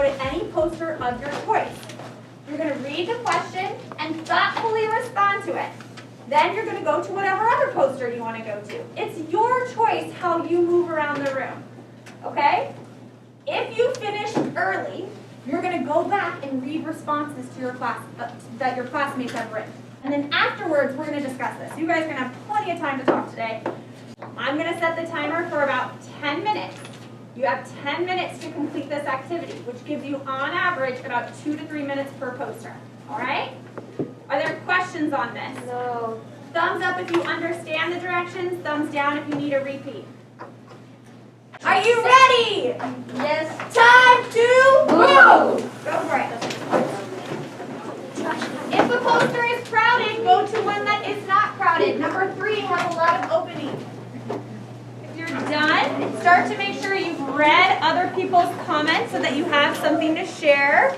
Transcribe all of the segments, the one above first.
with any poster of your choice. You're going to read the question and thoughtfully respond to it. Then you're going to go to whatever other poster you want to go to. It's your choice how you move around the room. Okay? If you finish early, you're going to go back and read responses to your class that your classmates have written. And then afterwards, we're going to discuss this. You guys are going to have plenty of time to talk today. I'm going to set the timer for about 10 minutes. You have 10 minutes to complete this activity, which gives you, on average, about 2 to 3 minutes per poster. All right? Are there questions on this? No. Thumbs up if you understand the directions. Thumbs down if you need a repeat. Are you ready? Yes. Time to move! Go for it. If the poster is crowded, go to one that is not crowded. Number 3 has a lot of openings. If you're done, start to make sure you've read other people's comments so that you have something to share.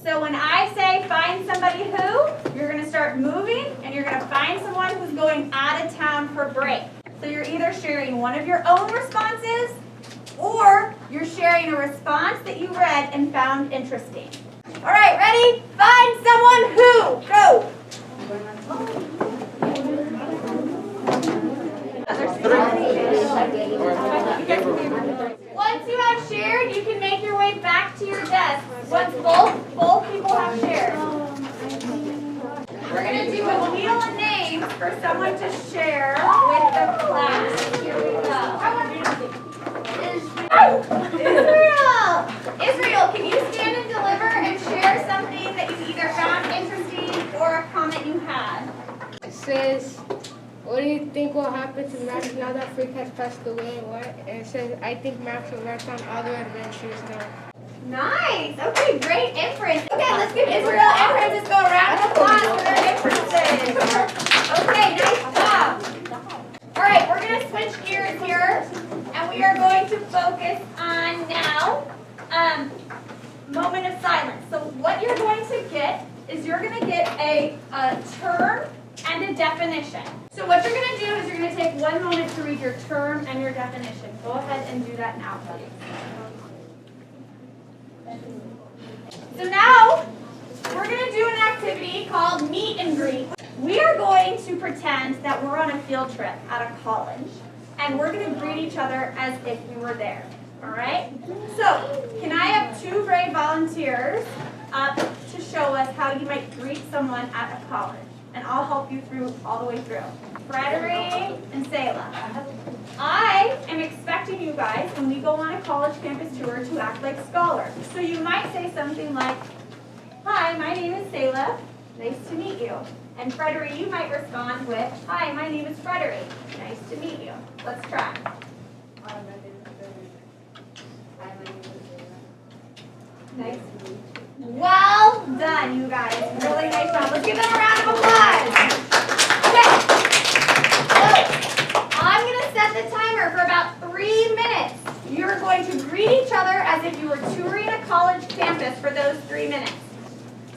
So when I say find somebody who, you're going to start moving and you're going to find someone who's going out of town for break. So you're either sharing one of your own responses or you're sharing a response that you read and found interesting. All right, ready? Find someone who. Go. Once you have shared, you can make your way back to your desk. Once both people have shared. We're going to do a wheel of names for someone to share with the class. Here we go. Israel, can you stand and deliver and share something that you either found interesting or a comment you had? It says, what do you think will happen to Max now that Freak has passed away? What? And it says, I think Max will write down all the adventures now. Nice. Okay, great inference. Okay, let's give Israel and Francisco a round of applause for their inferences. Okay, nice job. All right, we're going to switch gears here, and we are going to focus on now moment of silence. So what you're going to get is you're going to get a term and a definition. So what you're going to do is you're going to take 1 moment to read your term and your definition. Go ahead and do that now, please. So now, we're going to do an activity called meet and greet. We are going to pretend that we're on a field trip at a college, and we're going to greet each other as if we were there. All right? So, can I have 2 brave volunteers up to show us how you might greet someone at a college? And I'll help you through all the way through. Frederick and Selah. I am expecting you guys, when we go on a college campus tour, to act like scholars. So you might say something like, hi, my name is Selah. Nice to meet you. And Frederick, you might respond with, hi, my name is Frederick. Nice to meet you. Let's try. Hi, my name is Frederick. Hi, my name is Aloud. Nice to meet you. Well done, you guys. Really nice job. Let's give them a round of applause. Okay. So, I'm going to set the timer for about 3 minutes. You're going to greet each other as if you were touring a college campus for those 3 minutes.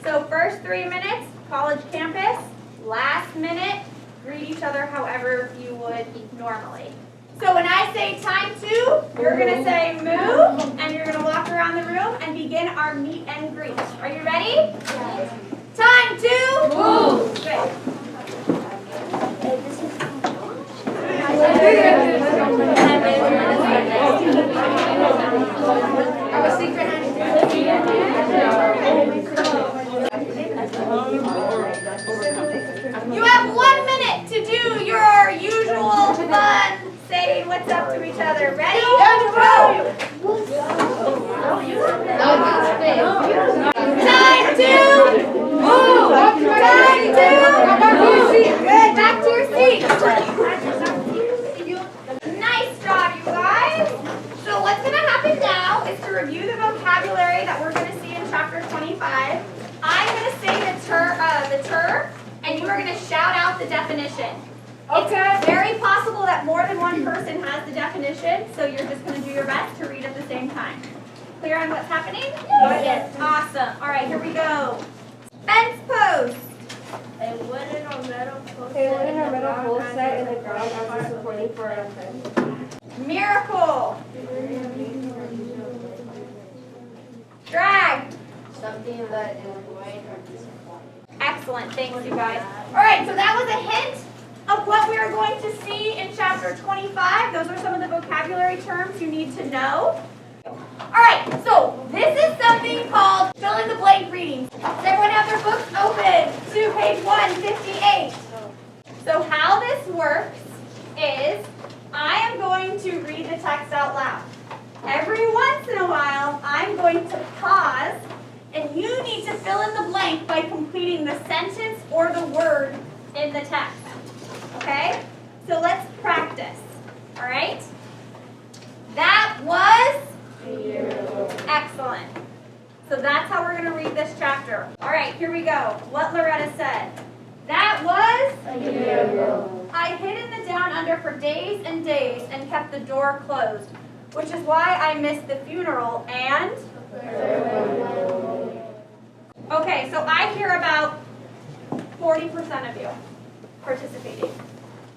So first 3 minutes, college campus. Last minute, greet each other however you would normally. So when I say time to, you're going to say move, and you're going to walk around the room and begin our meet and greet. Are you ready? Yes. Time to move. Good. You have 1 minute to do your usual fun saying what's up to each other. Ready? Go! Time to move! Time to move! Good, back to your seat. Nice job, you guys. So what's going to happen now is to review the vocabulary that we're going to see in chapter 25. I'm going to say the term, and you are going to shout out the definition. Okay. It's very possible that more than one person has the definition, so you're just going to do your best to read at the same time. Clear on what's happening? Yes. Awesome. All right, here we go. Fence post. A wooden or metal post set in the ground as a supporting for a fence. Miracle. Drag. Something that is white or disappointing. Excellent, thanks you guys. All right, so that was a hint of what we are going to see in chapter 25. Those are some of the vocabulary terms you need to know. All right, so this is something called fill in the blank readings. Does everyone have their books open to page 158? So how this works is I am going to read the text out loud. Every once in a while, I'm going to pause, and you need to fill in the blank by completing the sentence or the word in the text. Okay? So let's practice. All right? That was? Excellent. So that's how we're going to read this chapter. All right, here we go. What Loretta said. That was? A year ago. I hid in the down under for days and days and kept the door closed, which is why I missed the funeral and? Okay, so I hear about 40% of you participating.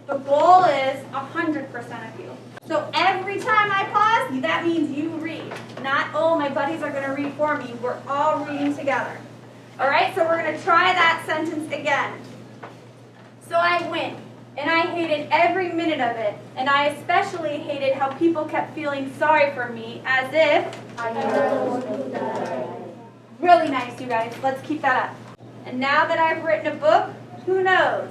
The goal is 100% of you. So every time I pause, that means you read. Not, oh, my buddies are going to read for me. We're all reading together. All right, so we're going to try that sentence again. So I went, and I hated every minute of it, and I especially hated how people kept feeling sorry for me, as if I was die. Really nice, you guys. Let's keep that up. And now that I've written a book, who knows?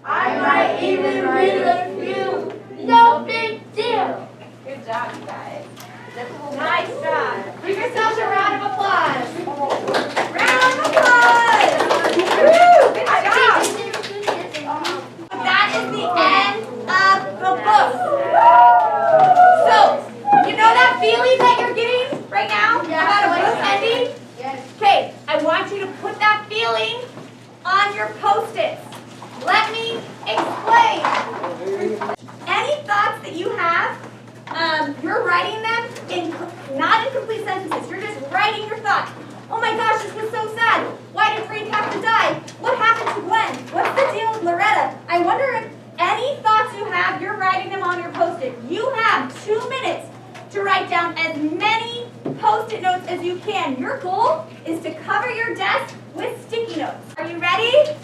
I might even read a few. No big deal. Good job, you guys. Nice job. Give yourselves a round of applause. Round of applause. Woo! Good job. That is the end of the book. So, you know that feeling that you're getting right now about a book ending? Yes. Okay, I want you to put that feeling on your Post-its. Let me explain. Any thoughts that you have, you're writing them not in complete sentences. You're just writing your thoughts. Oh my gosh, this was so sad. Why did Frank have to die? What happened to Gwen? What's the deal with Loretta? I wonder if any thoughts you have, you're writing them on your Post-it. You have 2 minutes to write down as many Post-it notes as you can. Your goal is to cover your desk with sticky notes. Are you ready?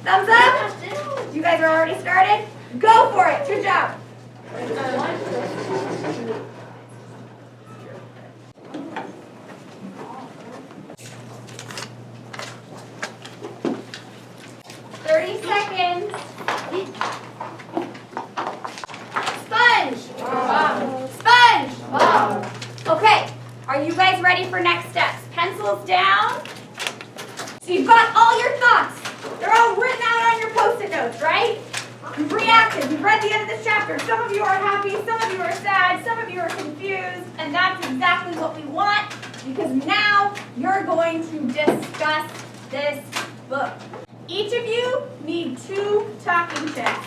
Thumbs up? You guys are already started? Go for it. Good job. 30 seconds. Sponge. Sponge. Okay, are you guys ready for next steps? Pencils down. So you've got all your thoughts. They're all written out on your Post-it notes, right? You've reacted. You've read the end of this chapter. Some of you are happy. Some of you are sad. Some of you are confused. And that's exactly what we want, because now you're going to discuss this book. Each of you need 2 talking chips.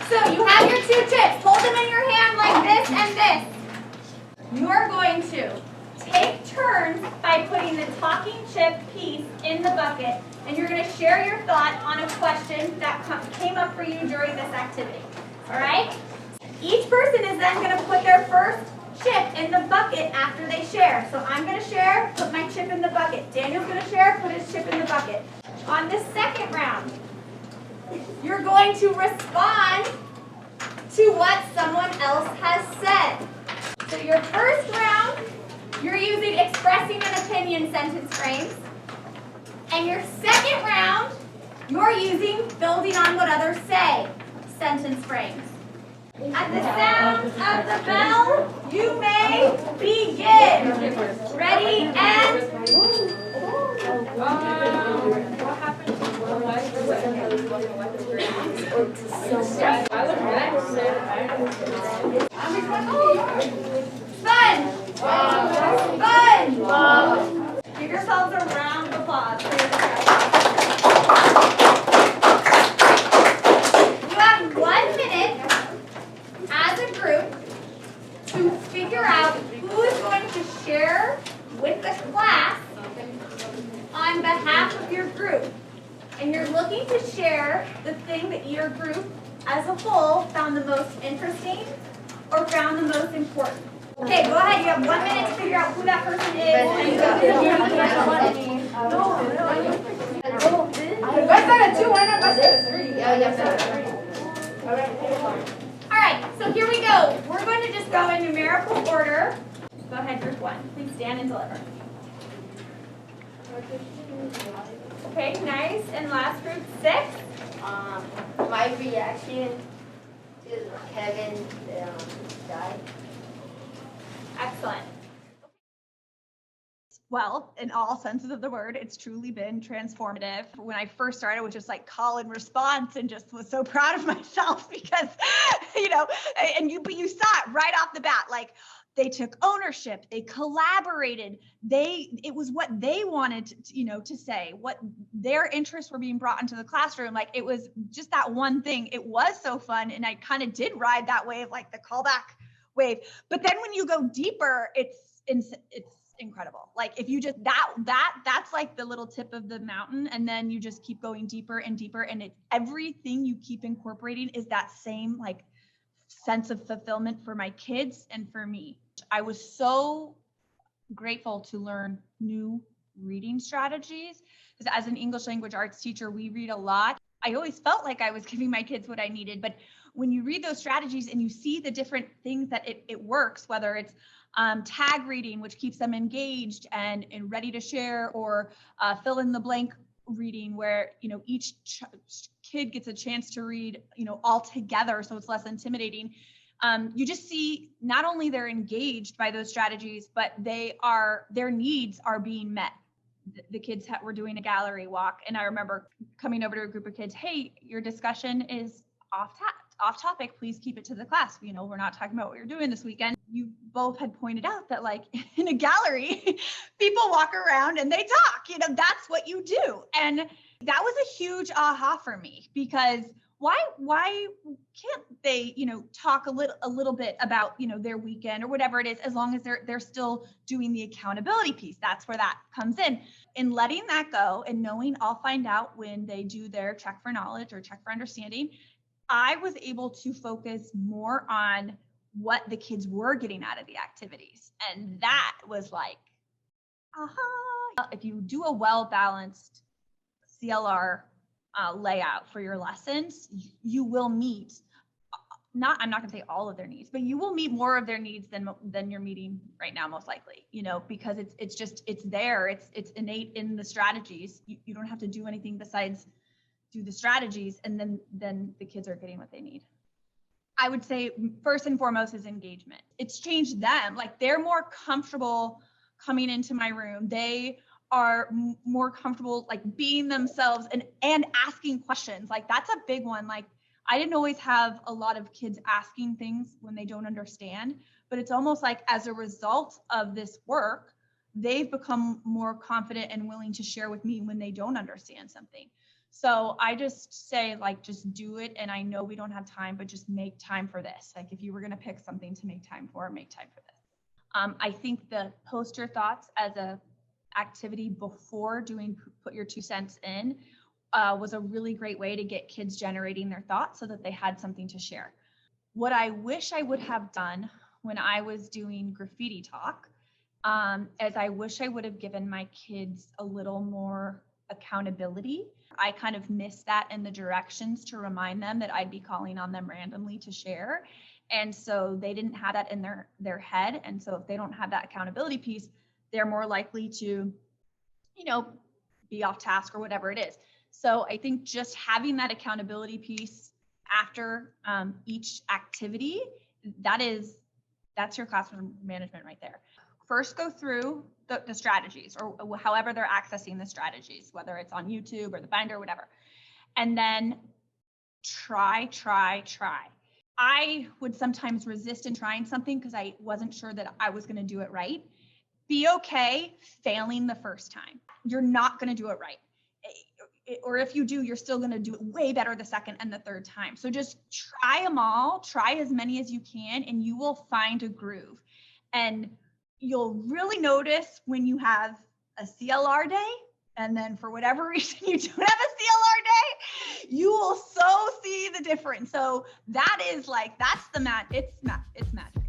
So you have your 2 chips. Hold them in your hand like this and this. You are going to take turns by putting the talking chip piece in the bucket, and you're going to share your thought on a question that came up for you during this activity. All right? Each person is then going to put their first chip in the bucket after they share. So I'm going to share, put my chip in the bucket. Daniel's going to share, put his chip in the bucket. On the second round, you're going to respond to what someone else has said. So your first round, you're using expressing an opinion sentence frames. And your second round, you're using building on what others say sentence frames. At the sound of the bell, you may begin. Ready and... What happened to one life Fun! Give yourselves a round of applause for your discussion. You have 1 minute as a group to figure out who is going to share with the class on behalf of your group. And you're looking to share the thing that your group as a whole found the most interesting or found the most important. Okay, go ahead. You have 1 minute to figure out who that person is. And That's not a 2, why not? That's a 3. all right, so here we go. We're going to just go in numerical order. Go ahead, group 1. Please stand and deliver. Okay, nice. And last group 6. My reaction to Kevin died. Excellent. Well, in all senses of the word, it's truly been transformative. When I first started, I was just like call and response and just was so proud of myself because, but you saw it right off the bat, like they took ownership, they collaborated, it was what they wanted to say, what their interests were being brought into the classroom. Like it was just that one thing. It was so fun. And I kind of did ride that wave, like the callback wave. But then when you go deeper, it's incredible. Like if you just that's like the little tip of the mountain, and then you just keep going deeper and deeper, and everything you keep incorporating is that same like sense of fulfillment for my kids and for me. I was so grateful to learn new reading strategies because as an English language arts teacher, we read a lot. I always felt like I was giving my kids what I needed, but when you read those strategies and you see the different things that it works, whether it's tag reading, which keeps them engaged and ready to share, or fill in the blank reading where each kid gets a chance to read all together, so it's less intimidating. You just see not only they're engaged by those strategies, but their needs are being met. The kids were doing a gallery walk, and I remember coming over to a group of kids, hey, your discussion is off topic, please keep it to the class. We're not talking about what you're doing this weekend. You both had pointed out that like in a gallery, people walk around and they talk, that's what you do. And that was a huge aha for me, because why can't they, talk a little bit about, their weekend or whatever it is, as long as they're still doing the accountability piece. That's where that comes in letting that go and knowing I'll find out when they do their check for knowledge or check for understanding. I was able to focus more on what the kids were getting out of the activities. And that was like, aha. If you do a well-balanced CLR layout for your lessons, you will meet, I'm not gonna say all of their needs, but you will meet more of their needs than you're meeting right now, most likely, because it's there, it's innate in the strategies. You don't have to do anything besides do the strategies, and then the kids are getting what they need. I would say first and foremost is engagement. It's changed them. Like they're more comfortable coming into my room. They are more comfortable like being themselves and asking questions. Like that's a big one. Like I didn't always have a lot of kids asking things when they don't understand, but it's almost like as a result of this work, they've become more confident and willing to share with me when they don't understand something. So I just say, like, just do it. And I know we don't have time, but just make time for this. Like if you were going to pick something to make time for, make time for this. I think the post your thoughts as a activity before doing put your 2 cents in was a really great way to get kids generating their thoughts so that they had something to share. What I wish I would have done when I was doing graffiti talk, is I wish I would have given my kids a little more accountability. I kind of missed that in the directions to remind them that I'd be calling on them randomly to share. And so they didn't have that in their head. And so if they don't have that accountability piece, they're more likely to, be off task or whatever it is. So I think just having that accountability piece after each activity, that's your classroom management right there. First, go through the strategies or however they're accessing the strategies, whether it's on YouTube or the binder or whatever. And then try. I would sometimes resist in trying something because I wasn't sure that I was going to do it right. Be okay failing the first time. You're not going to do it right. Or if you do, you're still going to do it way better the second and the third time. So just try them all, try as many as you can, and you will find a groove. And you'll really notice when you have a CLR day, and then for whatever reason you don't have a CLR day, you will so see the difference. So that is like, that's the it's magic.